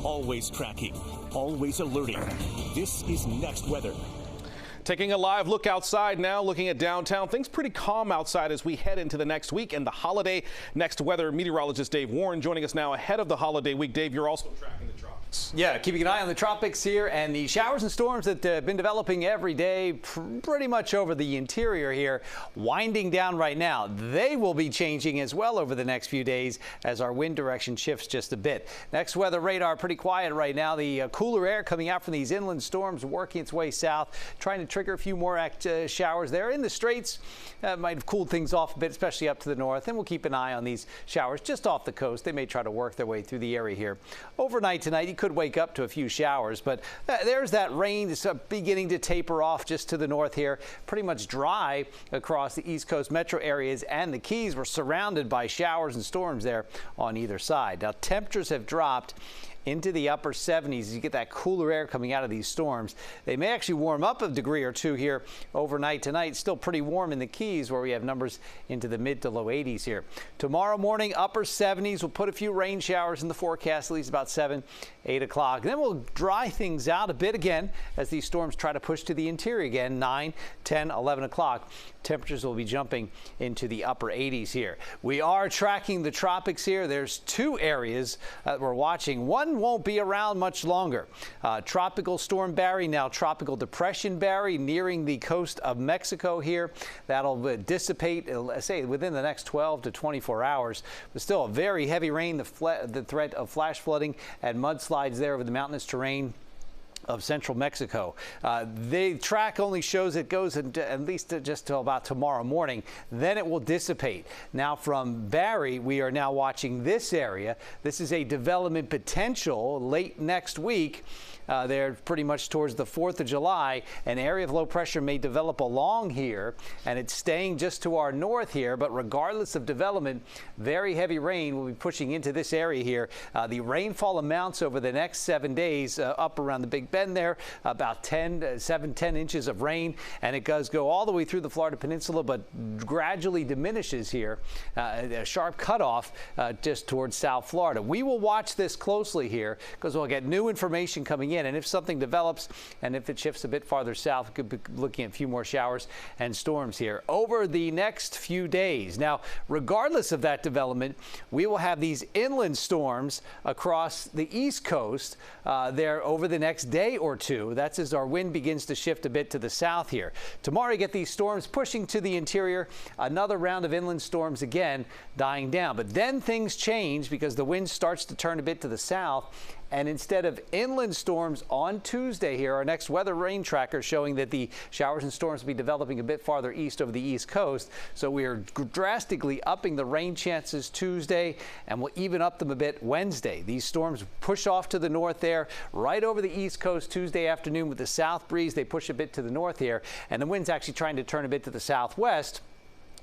always tracking, always alerting. This is Next Weather. Taking a live look outside now, looking at downtown. Things pretty calm outside as we head into the next week and the holiday. Next Weather meteorologist Dave Warren joining us now ahead of the holiday week. Dave, you're also tracking the tropics. Yeah, keeping an eye on the tropics here and the showers and storms that have been developing every day pretty much over the interior here, winding down right now. They will be changing as well over the next few days as our wind direction shifts just a bit. Next weather radar pretty quiet right now. The cooler air coming out from these inland storms working its way south, trying to trigger a few more showers there in the straits. Might have cooled things off a bit, especially up to the north, and we'll keep an eye on these showers just off the coast. They may try to work their way through the area here. Overnight tonight, you could wake up to a few showers, but there's that rain that's beginning to taper off just to the north here. Pretty much dry across the East Coast metro areas and the Keys. We're surrounded by showers and storms there on either side. Now, temperatures have dropped into the upper 70s as you get that cooler air coming out of these storms. They may actually warm up a degree or two here overnight tonight. Still pretty warm in the Keys where we have numbers into the mid to low 80s here. Tomorrow morning, upper 70s. We'll put a few rain showers in the forecast, at least about 7, 8 o'clock. Then we'll dry things out a bit again as these storms try to push to the interior again, 9, 10, 11 o'clock. Temperatures will be jumping into the upper 80s here. We are tracking the tropics here. There's two areas that we're watching. One won't be around much longer. Tropical Storm Barry, now Tropical Depression Barry, nearing the coast of Mexico here. That'll dissipate, say, within the next 12 to 24 hours. But still a very heavy rain, the threat of flash flooding and mudslides there over the mountainous terrain of central Mexico. The track only shows it goes at least just till about tomorrow morning. Then it will dissipate. Now from Barry, we are now watching this area. This is a development potential late next week. They're pretty much towards the 4th of July. An area of low pressure may develop along here, and it's staying just to our north here. But regardless of development, very heavy rain will be pushing into this area here. The rainfall amounts over the next 7 days up around the Big Bend there, about 10 inches of rain, and it does go all the way through the Florida Peninsula, but gradually diminishes here. A sharp cutoff just towards South Florida. We will watch this closely here because we'll get new information coming in. And if something develops and if it shifts a bit farther south, we could be looking at a few more showers and storms here over the next few days. Now, regardless of that development, we will have these inland storms across the East Coast there over the next day or two. That's as our wind begins to shift a bit to the south here. Tomorrow, you get these storms pushing to the interior. Another round of inland storms again dying down. But then things change because the wind starts to turn a bit to the south. And instead of inland storms on Tuesday here, our next weather rain tracker showing that the showers and storms will be developing a bit farther east over the East Coast. So we are drastically upping the rain chances Tuesday, and we'll even up them a bit Wednesday. These storms push off to the north there, right over the East Coast Tuesday afternoon with the south breeze. They push a bit to the north here, and the wind's actually trying to turn a bit to the southwest.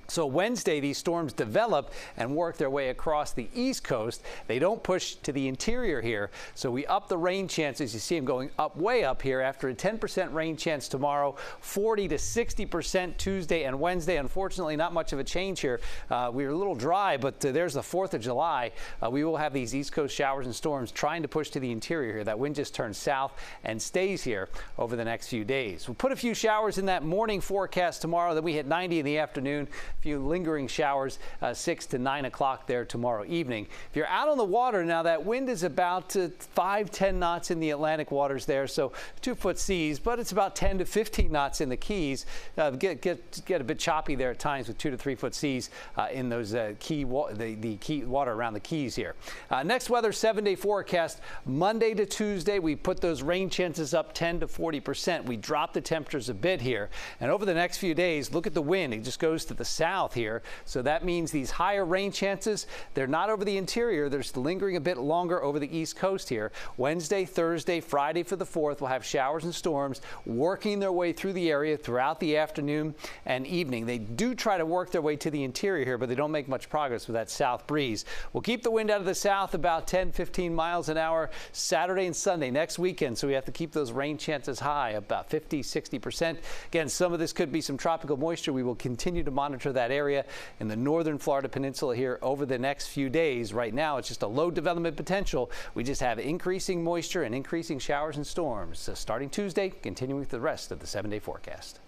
So Wednesday, these storms develop and work their way across the East Coast. They don't push to the interior here. So we up the rain chances. You see them going up, way up here after a 10% rain chance tomorrow, 40 to 60% Tuesday and Wednesday. Unfortunately, not much of a change here. We're a little dry, but there's the 4th of July. We will have these East Coast showers and storms trying to push to the interior here. That wind just turns south and stays here over the next few days. We'll put a few showers in that morning forecast tomorrow. Then we hit 90 in the afternoon. Few lingering showers 6 to 9 o'clock there tomorrow evening. If you're out on the water now, that wind is about 5-10 knots in the Atlantic waters there, so 2-foot seas, but it's about 10 to 15 knots in the Keys. Get a bit choppy there at times with 2 to 3 foot seas in those the key water around the Keys here. Next weather 7-day forecast Monday to Tuesday. We put those rain chances up 10 to 40%. We drop the temperatures a bit here, and over the next few days, look at the wind. It just goes to the south here. So that means these higher rain chances, they're not over the interior. They're lingering a bit longer over the East Coast here. Wednesday, Thursday, Friday for the 4th, we'll have showers and storms working their way through the area throughout the afternoon and evening. They do try to work their way to the interior here, but they don't make much progress with that south breeze. We'll keep the wind out of the south about 10-15 miles an hour Saturday and Sunday next weekend. So we have to keep those rain chances high, about 50-60%. Again, some of this could be some tropical moisture. We will continue to monitor that that area in the northern Florida Peninsula here over the next few days. Right now, it's just a low development potential. We just have increasing moisture and increasing showers and storms. Starting Tuesday, continuing with the rest of the 7-day forecast.